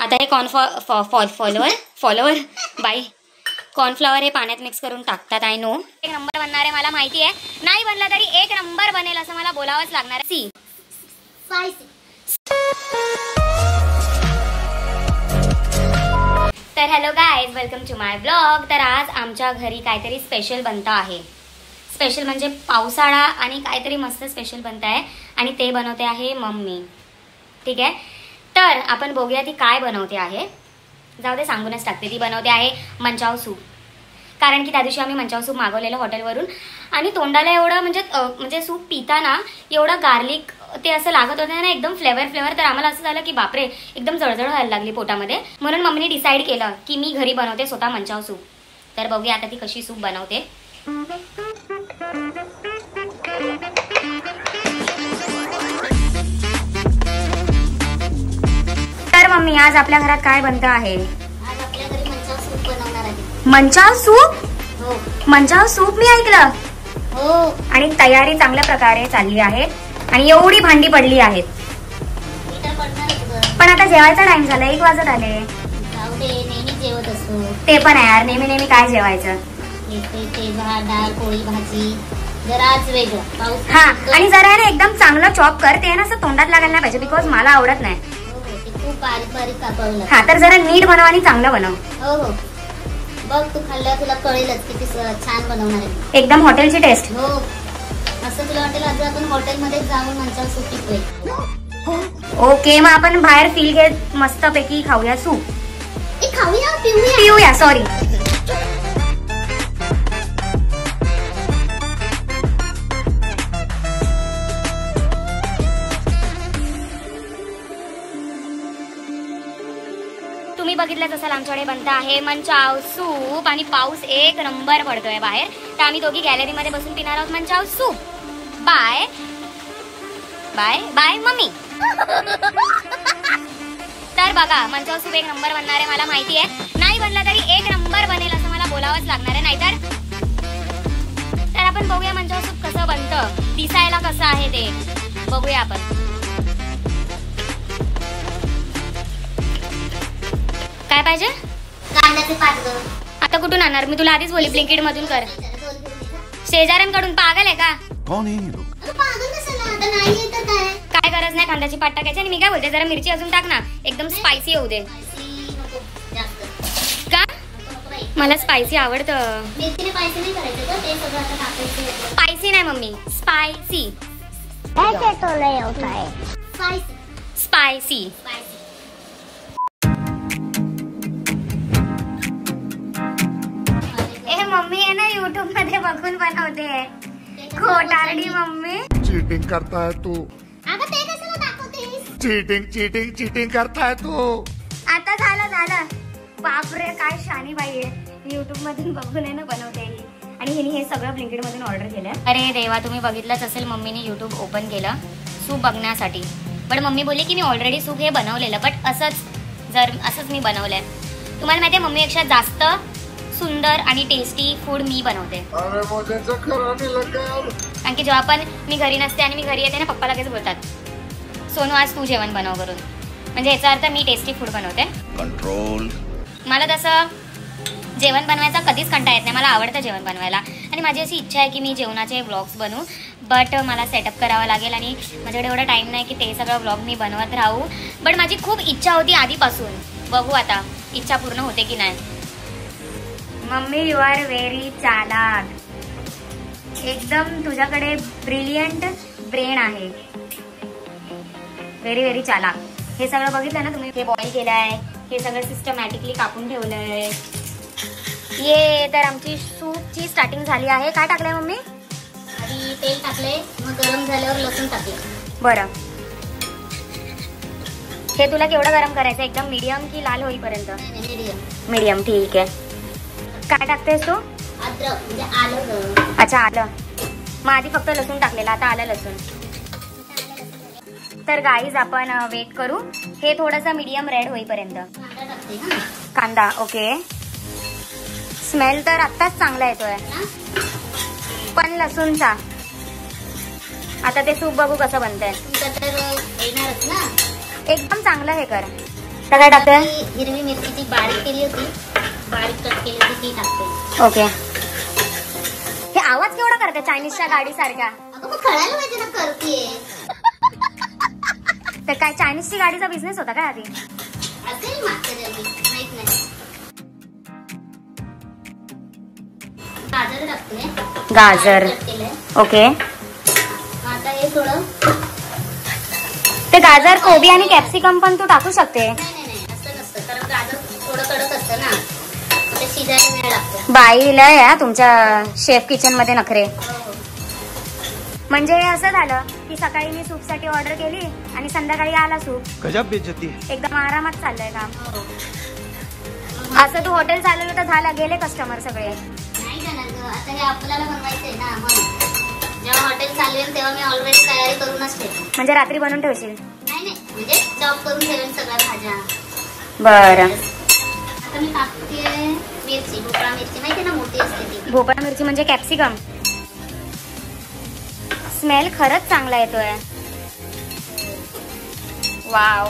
आता हे कॉर्नफ्लॉवर हे पाण्यात मिक्स करून टाकतात. आय नो एक नंबर बनणार आहे, मला माहिती आहे. नाही बनला तरी एक नंबर बनेल असं मला बोलावंच लागणार आहे. सी तर hello guys, welcome to my blog. तर आज आमच्या घरी काहीतरी स्पेशल बनतं आहे. स्पेशल म्हणजे पावसाळा आणि काहीतरी मस्त स्पेशल बनत आहे आणि ते बनवते आहे मम्मी. ठीक आहे, तर आपण बघूया ती काय बनवते आहे. जाऊ दे, सांगूनच टाकते. ती बनवते आहे मंचाव सूप. कारण की त्या दिवशी आम्ही मंचाव सूप मागवलेलं हॉटेलवरून आणि तोंडाला एवढं म्हणजे सूप पिताना एवढं गार्लिक ते असं लागत होतं ना, एकदम फ्लेवर. तर आम्हाला असं झालं की बापरे, एकदम जळजळ व्हायला लागली पोटामध्ये. म्हणून मम्मीने डिसाईड केलं की मी घरी बनवते स्वतः मंचाव सूप. तर बघूया आता ती कशी सूप बनवते. तर मम्मी, आज आपल्या घरात काय बनतं आहे? आज आपल्या घरी मंचाव सूप बनवणार आहे. मंचाव सूप? हो, मंचाव सूप मी ऐकलं. हो. आणि तयारी चांगल्या प्रकारे चालली आहे आणि एवढी भांडी पडली आहेत. पण आता जेवायचा टाइम झाला, 1 वाजत आले. जाऊ दे, नेहमी जेवत असतो. ते पण आहे यार, नेहमी काय जेवायचं. ते भात, डाळ, पोळी, भाजी. जरा आज वेगळं पाऊस. हा, आणि जरा ना एकदम चांगलं चॉप कर. ते ना असं तोंडात लागायला नाही पाहिजे, बिकॉज मला आवडत नाही. खूप बारीक कापवलं. हा, तर जरा नीट बनव आणि चांगलं बनव. हो हो, बघ तू खाल्ल्यावर तुला कळेलच किती छान बनवणार आहे. एकदम हॉटेलची टेस्ट. हो, असं तुला वाटेल आज आपण हॉटेलमध्ये जाऊन मंचाव सूप पितोय. ओके, मग आपण बाहेर फील घेत मस्त पैकी खाऊया सूप. खाऊया, पिऊया. सॉरी. तुम्ही बघितलंच असाल, आमच्याकडे बनतं आहे मंचाव सूप आणि पाऊस एक नंबर पडतोय बाहेर. तर आम्ही दोघी गॅलरीमध्ये बसून पिणार आहोत manchow soup. Bye bye bye mummy. तर बघा, मंचाव सूप एक नंबर बनणार आहे, मला माहिती आहे. नाही बनला तरी एक नंबर बनेल असं मला बोलावंच लागणार आहे. नाहीतर तर आपण बघूया मंचाव सूप कसं बनतं, दिसायला कसं आहे ते बघूया आपण. काय पाहिजे? कांद्याचे पात. आता कुठून आणणार? मी तुला आधीच बोलली ब्लिंकिट मधून कर. शेजाऱ्यांकडून. पागल आहे का? काय गरज नाही कांद्याची पात टाकायची. आणि मी काय बोलते, जरा मिरची अजून टाक ना, एकदम स्पायसी होऊ दे. का? मला स्पायसी आवडतं. स्पायसी नाही मम्मी, स्पायसी. स्पायसी. मम्मी आहे ना, YouTube मध्ये बघून बनवते. खोटारडी मम्मी. चीटिंग करता है तू. अगं ते कशाला दाखवतेस? चीटिंग करता है तू. आता झालं. बापरे, काय शानी बाई आहे. YouTube मधून बघून आहे ना बनवते ही. आणि हिने हे सगळं ब्लिंकिट मधून ऑर्डर केलं. अरे देवा, तुम्ही बघितलंच असेल, मम्मीने YouTube ओपन केलं सूप बघण्यासाठी. पण मम्मी बोलली की मी ऑलरेडी सूप हे बनवलेलं, बट असंच मी बनवलंय. तुम्हाला माहिती आहे, मम्मीपेक्षा जास्त सुंदर आणि टेस्टी फूड मी बनवते. कारण की जेव्हा पण मी घरी नसते आणि मी घरी येते ना, पप्पा लगेच बोलतात, सोनू आज तू जेवण बनव करून. म्हणजे याचा अर्थ मी टेस्टी फूड बनवते. कंट्रोल. मला तसं जेवण बनवायचा कधीच कंटाळा येत नाही. मला आवडतं जेवण बनवायला आणि माझी अशी इच्छा आहे की मी जेवणाचे व्लॉग्स बनवू. बट मला सेटअप करावा लागेल आणि माझ्याकडे एवढा टाईम नाही की ते सगळं व्लॉग मी बनवत राहू. बट माझी खूप इच्छा होती आधीपासून. बघू आता इच्छा पूर्ण होते की नाही. मम्मी, यू आर व्हेरी चालाक. एकदम तुझ्याकडे ब्रिलियंट ब्रेन आहे. व्हेरी चालाक. हे सगळं बघितलं ना तुम्ही, हे बॉईल केलंय, हे सगळं सिस्टमॅटिकली कापून ठेवलंय. ये तर आमची सूपची स्टार्टिंग झाली आहे. काय टाकलंय मम्मी? आधी तेल टाकले, मग गरम झाल्यावर लसूण टाकले. बरं, हे तुला केवढं गरम करायचं? एकदम मीडियम की लाल होईपर्यंत? मीडियम. ठीक आहे. काय टाकतेस तू? अद्रक म्हणजे आलं. अच्छा, आलं. मग आधी फक्त लसूण टाकलेलं, आता आलं लसूण. तर गाईज आपण वेट करू हे थोडंसं मीडियम रेड होईपर्यंत. कांदा. ओके. स्मेल तर आत्ताच चांगला येतोय, पण लसूणचा. आता ते सूप बघू कसं बनतंय. एकदम चांगलं हे कर, आता काय टाकते? हिरवी मिरचीची बारीक केली होती, बारीक कट केली होती ती टाकते. ओके. हे आवाज केवढा करते चायनीजच्या गाडी सारख्या? अगं मग कळायला पाहिजे ना करतेय. तर काय चायनीजची गाडीचा बिझनेस होता काय आधी? असेल मागच्या जन्मी, माहित नाही. गाजर टाकते. गाजर. कट केलंय. ओके. आता हे थोडं ते गाजर, कोबी आणि कॅप्सिकम पण तू टाकू शकते. नाही असं नसतं, कारण गाजर थोडं कडक असतं ना, ते शिजायला वेळ लागतो. बाईला या तुमच्या शेफ किचन मध्ये नखरे. म्हणजे असं झालं की सकाळी मी सूप साठी ऑर्डर केली आणि संध्याकाळी आला सूप. गजब बेइज्जती है. एकदम आरामात चाललंय काम. असं तू हॉटेल चालवलं तर झालं, गेले कस्टमर सगळे. नाही जाणार ग, आता हे आपल्याला बनवायचंय ना, म्हणून जेव्हा हॉटेल चालवेल तेव्हा मी ऑलरेडी तयारी करूनच ठेवते. म्हणजे रात्री बनवून ठेवशील? नाही म्हणजे जॉब करून ठेवेल सगळ्या भाज्या. बरं. आता मी टाकते मिरची, भोपळा मिरची माहिती ना, मोठी असते ती. भोपळा मिरची म्हणजे कॅप्सिकम. स्मेल खरंच चांगला येतोय. वाव.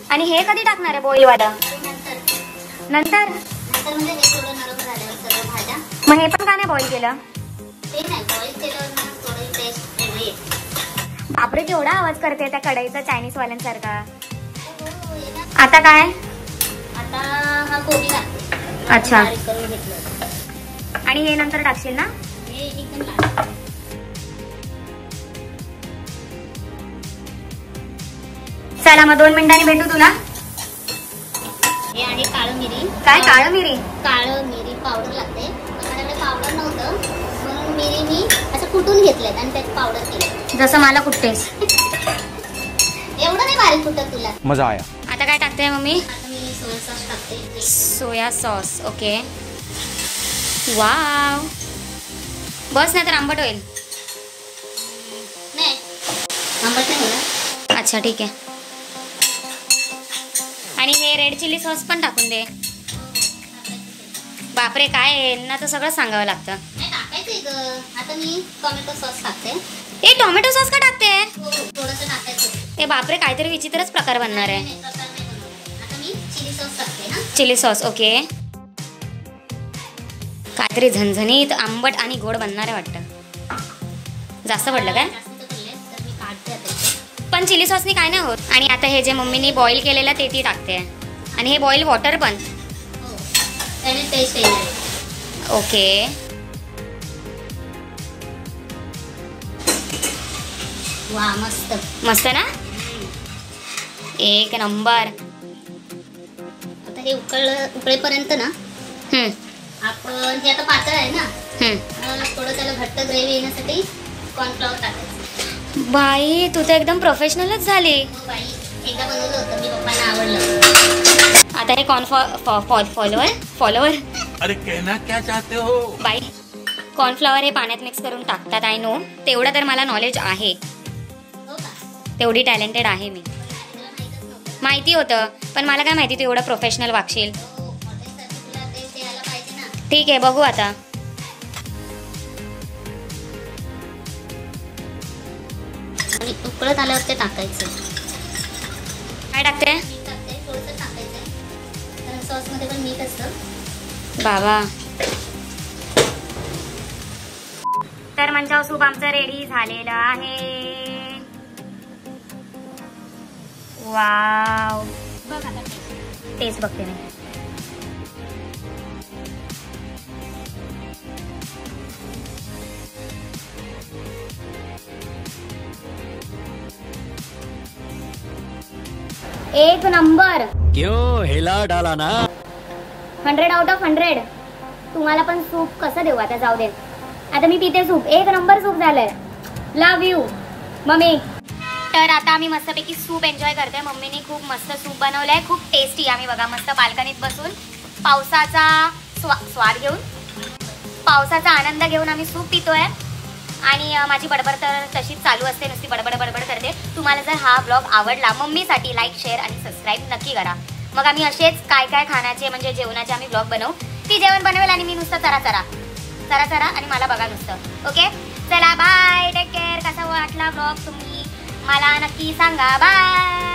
आणि हे कधी टाकणार आहे बॉईल वाला? नंतर म्हणजे हे थोडं नरम झाल्यावर सगळ्या भाज्या. मग हे पण का नाही बॉईल केलं? ते नाही, बॉईल केल्यावर ना थोडी टेस्ट वेगळी येते. बापरे केवढा आवाज करते त्या कढईचा चायनीज वाल्यांसारखा. आता काय? आता हा कोबी टाकते. अच्छा. बारीक करून घेतलं. आणि हे नंतर टाकशील ना? हे एकदम लाल. चला मग 2 मिनिटांनी भेटू तुला. हे आहे काळं मिरी. काय काळं मिरी? काळं मिरी पावडर लागते. माझ्याकडे पावडर नव्हतं म्हणून मिरी मी असं कुटून घेतलेत आणि त्याची पावडर केली. जसं मला कुठतेस. एवढं नाही बारीक कुठं तुला. मजा आया. आता काय टाकते मम्मी? आता मी सोया सॉस टाकते. Soya sauce. ओके. वाव. बस नाही तर आंबट होईल. नाही आंबट नाही होणार. अच्छा ठीक आहे. आणि हे रेड चिली सॉस पण टाकून दे. बापरे काय आहे ना, तर सगळं सांगावं लागतं. नाही टाकायचंय ग. आता मी टोमॅटो सॉस टाकते. ए टोमॅटो सॉस का टाकते? थोडंसं टाकायचं. ए बापरे काहीतरी विचित्रच प्रकार बनणार आहे. नाही, प्रकार नाही बनवणार. आता मी चिली सॉस टाकते ना. Chilli sauce. ओके. काहीतरी झणझणीत आंबट आणि गोड बनणार आहे वाटतं. जास्त पडलं काय? जास्त पडले तर मी काढते आता. पण चिली सॉसनी काय नाही होत. आणि आता हे जे मम्मीने बॉईल केलेलं ते ती टाकते. आणि हे बॉईल वॉटर पण. हो त्याने टेस्ट येणार आहे. ओके. वा मस्त. मस्त ना? एक नंबर. आता हे उकळेपर्यंत ना आपण हे आता पातळ आहे ना, थोडं त्याला घट्ट ग्रेव्ही येण्यासाठी कॉर्नफ्लॉवर टाकायचं. बाई तू तर एकदम प्रोफेशनलच झाली. हो बाई, एकदा बनवलं होतं मी, पप्पांना आवडलं. आता हे फॉलोवर अरे कहना क्या चाहते हो? बाई कॉर्नफ्लॉवर हे पाण्यात मिक्स करून टाकतात. आय नो, तेवढं तर मला नॉलेज आहे. हो का? तेवढी टॅलेंटेड आहे मी. तुला माहीतच नव्हतं. माहिती होतं पण मला काय माहिती तू एवढं प्रोफेशनल वागशील. हो, हॉटेलसाठी तुला टेस्ट यायला पाहिजे ना. ठीक आहे बघू आता. आणि उकळत आल्यावर ते टाकायचं. काय टाकते? मीठ टाकते, थोडंसं टाकायचं कारण सॉसमध्ये पण मीठ असतं. बाबा. तर मंचाव सूप आमचं रेडी झालेलं आहे. वाव. बघ आता टेस्ट बघते मी. एक नंबर. क्यों हिला डाला ना. 100 आउट ऑफ 100. तुम्हाला पण सूप कसं देऊ आता, जाऊ दे. आता मी पिते सूप. एक नंबर सूप झालंय. लव यू मम्मी. तर आता आम्ही मस्तपैकी सूप एन्जॉय करतोय. मम्मीने खूप मस्त सूप बनवलंय, खूप टेस्टी. आम्ही बघा मस्त बाल्कनीत बसून पावसाचा स्वाद घेऊन, पावसाचा आनंद घेऊन आम्ही सूप पितोय. आणि माझी बडबड तर तशीच चालू असते, नुसती बडबड करते. तुम्हाला जर हा ब्लॉग आवडला, मम्मीसाठी लाईक, शेअर आणि सबस्क्राईब नक्की करा. मग आम्ही असेच काय खाण्याचे म्हणजे जेवणाचे आम्ही ब्लॉग बनवू. ती जेवण बनवेल आणि मी नुसतं चरा आणि मला बघा नुसतं. ओके चला बाय, टेक केअर. कसा वाटला ब्लॉग तुम्ही मला नक्की सांगा. बाय.